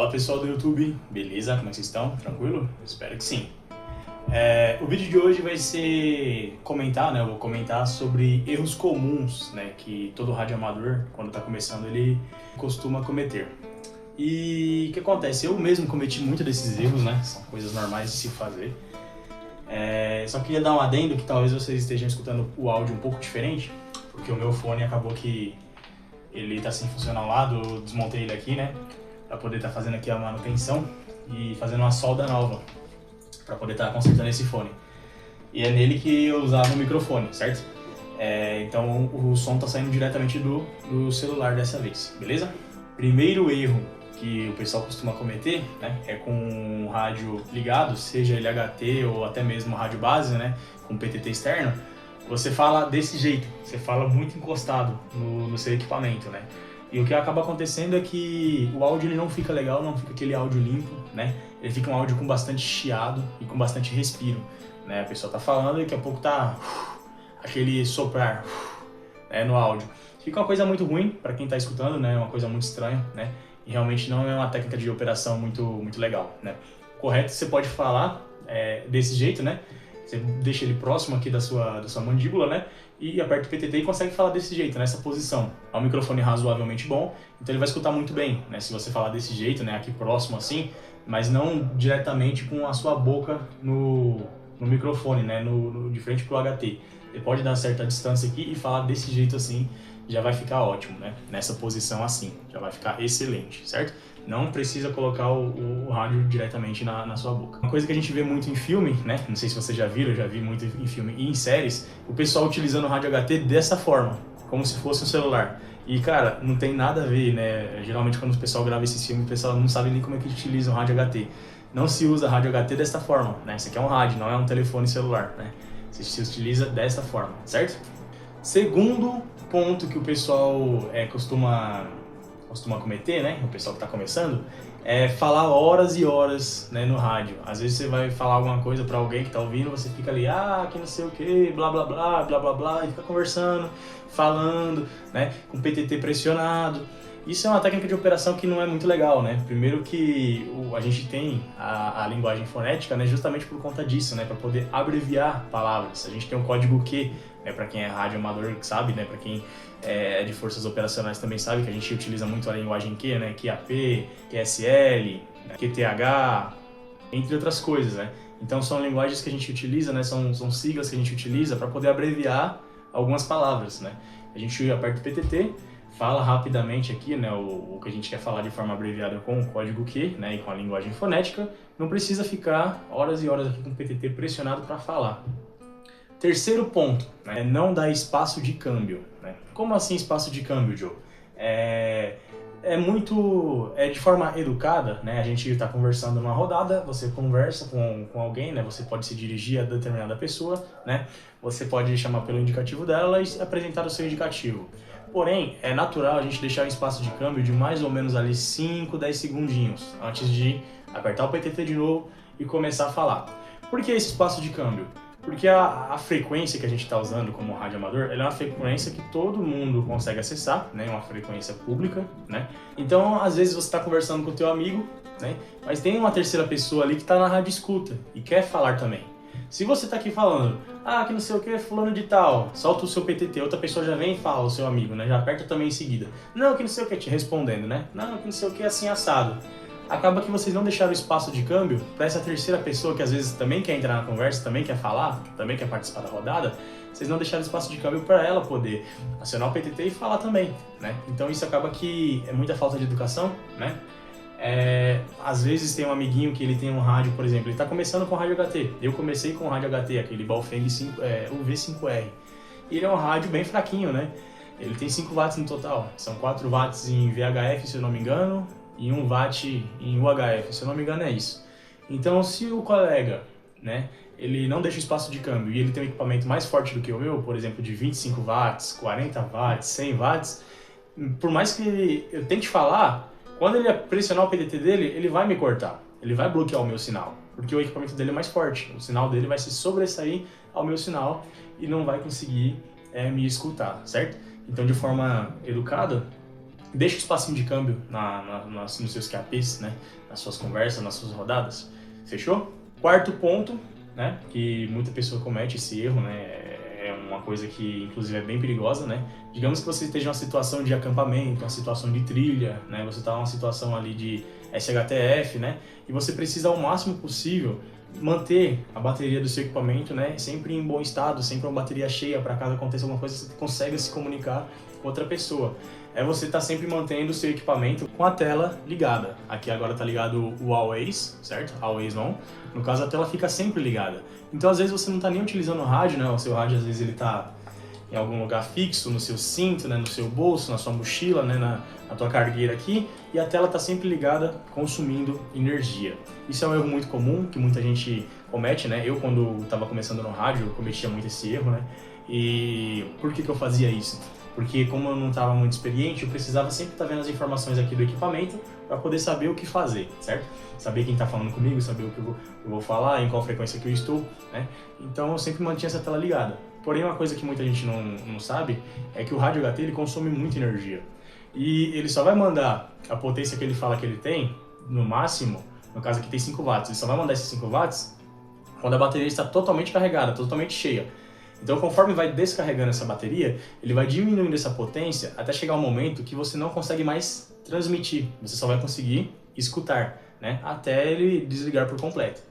Fala pessoal do YouTube, beleza? Como é que vocês estão? Tranquilo? Espero que sim. O vídeo de hoje vai ser comentar, né? Eu vou comentar sobre erros comuns, né? Que todo rádio amador, quando está começando, ele costuma cometer. E o que acontece? Eu mesmo cometi muito desses erros, né? São coisas normais de se fazer. Só queria dar um adendo que talvez vocês estejam escutando o áudio um pouco diferente, porque o meu fone acabou que ele está sem funcionar ao lado, eu desmontei ele aqui, né? Para poder estar fazendo aqui a manutenção e fazendo uma solda nova para poder estar consertando esse fone. E é nele que eu usava o microfone, certo? Então o som tá saindo diretamente do celular dessa vez, beleza? Primeiro erro que o pessoal costuma cometer, né, é com o rádio ligado, seja ele HT ou até mesmo rádio base, né, com PTT externo. Você fala desse jeito, você fala muito encostado no seu equipamento, né? E o que acaba acontecendo é que o áudio ele não fica legal, não fica aquele áudio limpo, né? Ele fica um áudio com bastante chiado e com bastante respiro, né? A pessoa tá falando e daqui a pouco tá aquele soprar no áudio. Fica uma coisa muito ruim para quem tá escutando, né? Uma coisa muito estranha, né? E realmente não é uma técnica de operação muito legal, né? Correto, você pode falar desse jeito, né? Você deixa ele próximo aqui da sua mandíbula, né? E aperta o PTT e consegue falar desse jeito, nessa posição. É um microfone razoavelmente bom, então ele vai escutar muito bem, né? Se você falar desse jeito, né? Aqui próximo assim, mas não diretamente com a sua boca no microfone, né? De frente pro HT. Ele pode dar certa distância aqui e falar desse jeito assim, já vai ficar ótimo, né? Nessa posição assim, já vai ficar excelente, certo? Não precisa colocar o rádio diretamente na sua boca. Uma coisa que a gente vê muito em filme, né? Não sei se vocês já viram, eu já vi muito em filme e em séries, o pessoal utilizando o rádio HT dessa forma, como se fosse um celular. E, cara, não tem nada a ver, né? Geralmente quando o pessoal grava esses filmes, o pessoal não sabe nem como é que utiliza o rádio HT. Não se usa rádio HT dessa forma, né? Isso aqui é um rádio, não é um telefone celular, né? Se utiliza dessa forma, certo? Segundo ponto que o pessoal costuma cometer, né, o pessoal que está começando, é falar horas e horas, né, no rádio. Às vezes você vai falar alguma coisa para alguém que está ouvindo, você fica ali, que não sei o que, blá blá blá, blá blá blá, e fica conversando, falando, né, com o PTT pressionado. Isso é uma técnica de operação que não é muito legal, né? Primeiro que a gente tem a linguagem fonética, né, justamente por conta disso, né, para poder abreviar palavras. A gente tem um código Q, né, para quem é rádio amador que sabe, né, para quem é de forças operacionais também sabe que a gente utiliza muito a linguagem Q, né, QAP, QSL, né, QTH, entre outras coisas, né? Então são linguagens que a gente utiliza, né, são siglas que a gente utiliza para poder abreviar algumas palavras, né? A gente aperta o PTT, fala rapidamente aqui, né, o que a gente quer falar de forma abreviada com o código Q, né, e com a linguagem fonética. Não precisa ficar horas e horas aqui com o PTT pressionado para falar. Terceiro ponto, né, não dar espaço de câmbio, né? Como assim espaço de câmbio, Joe? De forma educada, né? A gente está conversando numa rodada, você conversa com alguém, né? Você pode se dirigir a determinada pessoa, né? Você pode chamar pelo indicativo dela e apresentar o seu indicativo. Porém, é natural a gente deixar um espaço de câmbio de mais ou menos ali 5, 10 segundinhos antes de apertar o PTT de novo e começar a falar. Por que esse espaço de câmbio? Porque a frequência que a gente está usando como rádio amador, ela é uma frequência que todo mundo consegue acessar, né? Uma frequência pública, né? Então, às vezes você está conversando com o teu amigo, né? Mas tem uma terceira pessoa ali que está na rádio escuta e quer falar também. Se você está aqui falando, que não sei o que, fulano de tal, solta o seu PTT, outra pessoa já vem e fala, o seu amigo, né? Já aperta também em seguida. Não, que não sei o que, te respondendo, né? Não, que não sei o que, assim, assado. Acaba que vocês não deixaram espaço de câmbio para essa terceira pessoa que às vezes também quer entrar na conversa, também quer falar, também quer participar da rodada, vocês não deixaram espaço de câmbio para ela poder acionar o PTT e falar também, né? Então isso acaba que é muita falta de educação, né? Às vezes tem um amiguinho que ele tem um rádio, por exemplo, ele está começando com rádio HT. Eu comecei com rádio HT, aquele Baofeng UV5R. E ele é um rádio bem fraquinho, né? Ele tem 5 watts no total, são 4 watts em VHF, se eu não me engano, e 1 watt em UHF, se eu não me engano é isso. Então, se o colega, né, ele não deixa espaço de câmbio e ele tem um equipamento mais forte do que o meu, por exemplo, de 25 watts, 40 watts, 100 watts, por mais que eu tente falar, quando ele pressionar o PTT dele, ele vai me cortar, ele vai bloquear o meu sinal, porque o equipamento dele é mais forte, o sinal dele vai se sobressair ao meu sinal e não vai conseguir me escutar, certo? Então, de forma educada, Deixa o espacinho de câmbio nos seus QAPs, né? Nas suas conversas, nas suas rodadas. Fechou? Quarto ponto, né? Que muita pessoa comete esse erro, né? É uma coisa que, inclusive, é bem perigosa, né? Digamos que você esteja em uma situação de acampamento, uma situação de trilha, né? Você está em uma situação ali de SHTF, né? E você precisa, ao máximo possível, manter a bateria do seu equipamento, né? Sempre em bom estado, sempre uma bateria cheia para caso aconteça alguma coisa, você consiga se comunicar com outra pessoa. É você estar sempre mantendo o seu equipamento com a tela ligada. Aqui agora está ligado o Always, certo? Always On. No caso, a tela fica sempre ligada. Então, às vezes, você não está nem utilizando o rádio, né? O seu rádio, às vezes, ele está em algum lugar fixo, no seu cinto, né? No seu bolso, na sua mochila, né? Na tua cargueira aqui. E a tela está sempre ligada, consumindo energia. Isso é um erro muito comum, que muita gente comete, né? Eu, quando estava começando no rádio, eu cometia muito esse erro, né? E por que eu fazia isso? Porque como eu não estava muito experiente, eu precisava sempre estar vendo as informações aqui do equipamento para poder saber o que fazer, certo? Saber quem está falando comigo, saber o que eu vou falar, em qual frequência que eu estou, né? Então eu sempre mantinha essa tela ligada. Porém, uma coisa que muita gente não sabe é que o rádio HT ele consome muita energia. E ele só vai mandar a potência que ele fala que ele tem, no máximo, no caso aqui tem 5 watts, ele só vai mandar esses 5 watts quando a bateria está totalmente carregada, totalmente cheia. Então, conforme vai descarregando essa bateria, ele vai diminuindo essa potência até chegar um momento que você não consegue mais transmitir, você só vai conseguir escutar, né? Até ele desligar por completo.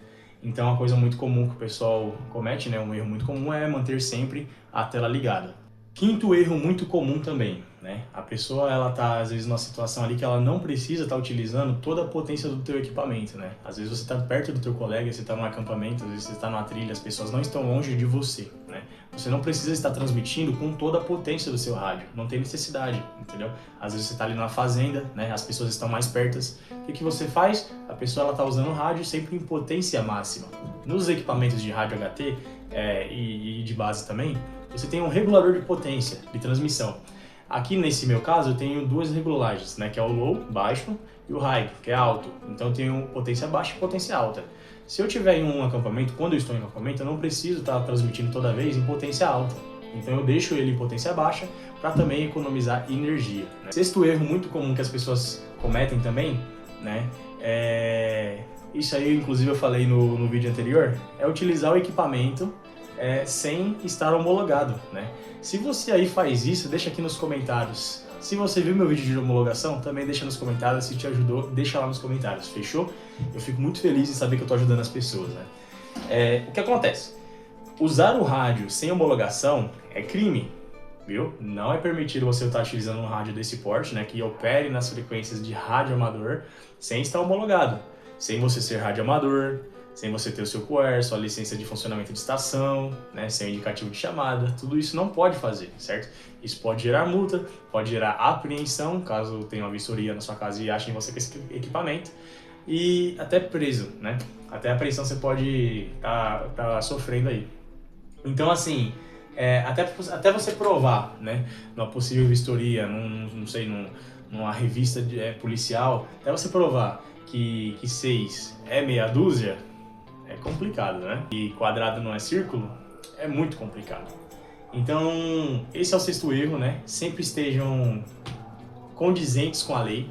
Então, uma coisa muito comum que o pessoal comete, né? Um erro muito comum é manter sempre a tela ligada. Quinto erro muito comum também, né? A pessoa, ela tá às vezes numa situação ali que ela não precisa estar utilizando toda a potência do teu equipamento, né? Às vezes você está perto do teu colega, você está num acampamento, às vezes você está numa trilha, as pessoas não estão longe de você, né? Você não precisa estar transmitindo com toda a potência do seu rádio, não tem necessidade, entendeu? Às vezes você está ali numa fazenda, né? As pessoas estão mais pertas. O que você faz? A pessoa, ela tá usando o rádio sempre em potência máxima. Nos equipamentos de rádio HT e de base também, você tem um regulador de potência, de transmissão. Aqui nesse meu caso eu tenho duas regulagens, né, que é o low, baixo, e o high, que é alto. Então eu tenho potência baixa e potência alta. Se eu tiver em um acampamento, quando eu estou em um acampamento, eu não preciso estar transmitindo toda vez em potência alta. Então eu deixo ele em potência baixa para também economizar energia, né? Sexto erro muito comum que as pessoas cometem também, né, isso aí inclusive eu falei no vídeo anterior, é utilizar o equipamento sem estar homologado, né? Se você aí faz isso, deixa aqui nos comentários. Se você viu meu vídeo de homologação, também deixa nos comentários. Se te ajudou, deixa lá nos comentários, fechou? Eu fico muito feliz em saber que eu tô ajudando as pessoas, né? O que acontece? Usar o rádio sem homologação é crime, viu? Não é permitido você estar utilizando um rádio desse porte, né, que opere nas frequências de rádio amador sem estar homologado, sem você ser rádio amador, sem você ter o seu QR, sua licença de funcionamento de estação, né, sem indicativo de chamada, tudo isso não pode fazer, certo? Isso pode gerar multa, pode gerar apreensão, caso tenha uma vistoria na sua casa e achem você com esse equipamento, e até preso, né? Até apreensão você pode tá sofrendo aí. Então, assim, até você provar, né, numa possível vistoria, não sei, numa revista policial, até você provar que 6 é meia dúzia, é complicado, né? E quadrado não é círculo, é muito complicado. Então, esse é o sexto erro, né? Sempre estejam condizentes com a lei,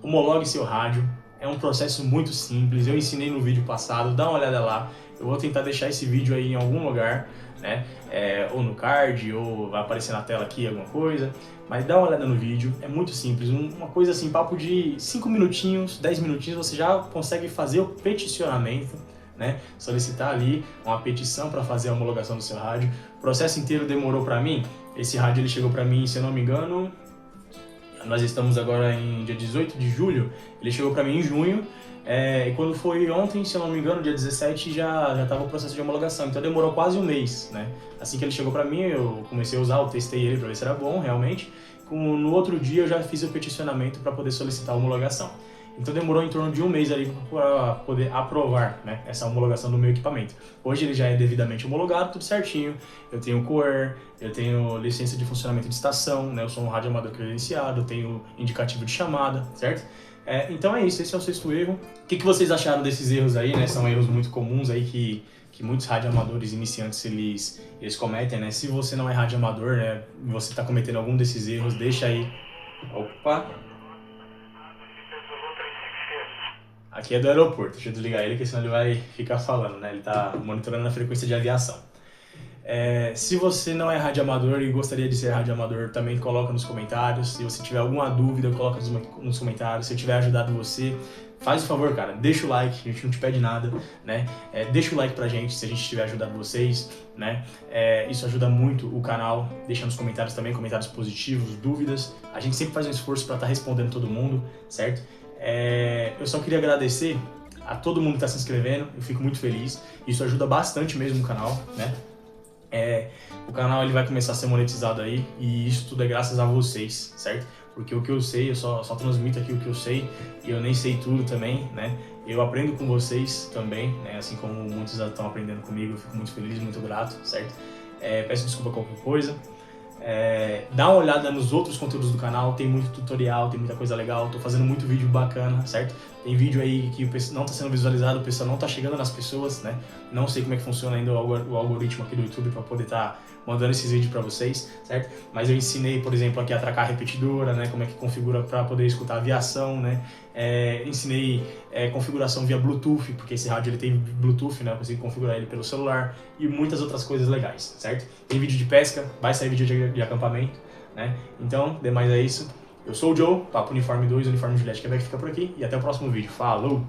homologue seu rádio, é um processo muito simples, eu ensinei no vídeo passado, dá uma olhada lá, eu vou tentar deixar esse vídeo aí em algum lugar, né? Ou no card, ou vai aparecer na tela aqui alguma coisa, mas dá uma olhada no vídeo, é muito simples, uma coisa assim, papo de 5 minutinhos, 10 minutinhos, você já consegue fazer o peticionamento, né? Solicitar ali uma petição para fazer a homologação do seu rádio. O processo inteiro demorou para mim, esse rádio ele chegou para mim, se eu não me engano, nós estamos agora em dia 18 de julho, ele chegou para mim em junho, e quando foi ontem, se eu não me engano, dia 17, já estava o processo de homologação, então demorou quase um mês, né? Assim que ele chegou para mim, eu comecei a usar, eu testei ele para ver se era bom realmente, no outro dia eu já fiz o peticionamento para poder solicitar a homologação. Então demorou em torno de um mês ali para poder aprovar, né, essa homologação do meu equipamento. Hoje ele já é devidamente homologado, tudo certinho. Eu tenho QR, eu tenho licença de funcionamento de estação, né, eu sou um rádio amador credenciado, eu tenho indicativo de chamada, certo? Então é isso, esse é o sexto erro. O que vocês acharam desses erros aí, né? São erros muito comuns aí que muitos radioamadores iniciantes eles cometem, né? Se você não é radioamador, né, e você está cometendo algum desses erros, deixa aí. Opa! Aqui é do aeroporto, deixa eu desligar ele, porque senão ele vai ficar falando, né? Ele tá monitorando a frequência de aviação. Se você não é radioamador e gostaria de ser radioamador, também coloca nos comentários. Se você tiver alguma dúvida, coloca nos comentários. Se eu tiver ajudado você, faz o favor, cara, deixa o like, a gente não te pede nada, né? Deixa o like pra gente se a gente tiver ajudado vocês, né? Isso ajuda muito o canal. Deixa nos comentários também, comentários positivos, dúvidas. A gente sempre faz um esforço pra estar respondendo todo mundo, certo? Eu só queria agradecer a todo mundo que está se inscrevendo, eu fico muito feliz. Isso ajuda bastante mesmo o canal, né? O canal ele vai começar a ser monetizado aí e isso tudo é graças a vocês, certo? Porque o que eu sei, eu só transmito aqui o que eu sei e eu nem sei tudo também, né? Eu aprendo com vocês também, né? Assim como muitos estão aprendendo comigo, eu fico muito feliz, muito grato, certo? Peço desculpa qualquer coisa. Dá uma olhada nos outros conteúdos do canal, tem muito tutorial, tem muita coisa legal, tô fazendo muito vídeo bacana, certo? Tem vídeo aí que não tá sendo visualizado, o pessoal não tá chegando nas pessoas, né? Não sei como é que funciona ainda o algoritmo aqui do YouTube para poder estar mandando esses vídeos para vocês, certo? Mas eu ensinei, por exemplo, aqui a tracar a repetidora, né? Como é que configura para poder escutar a aviação, né? Ensinei configuração via Bluetooth, porque esse rádio ele tem Bluetooth, né? Eu consigo configurar ele pelo celular e muitas outras coisas legais, certo? Tem vídeo de pesca, vai sair vídeo de acampamento, né? Então, demais é isso. Eu sou o Joe, Papo Uniforme 2, Uniforme Juliette Quebec fica por aqui e até o próximo vídeo. Falou!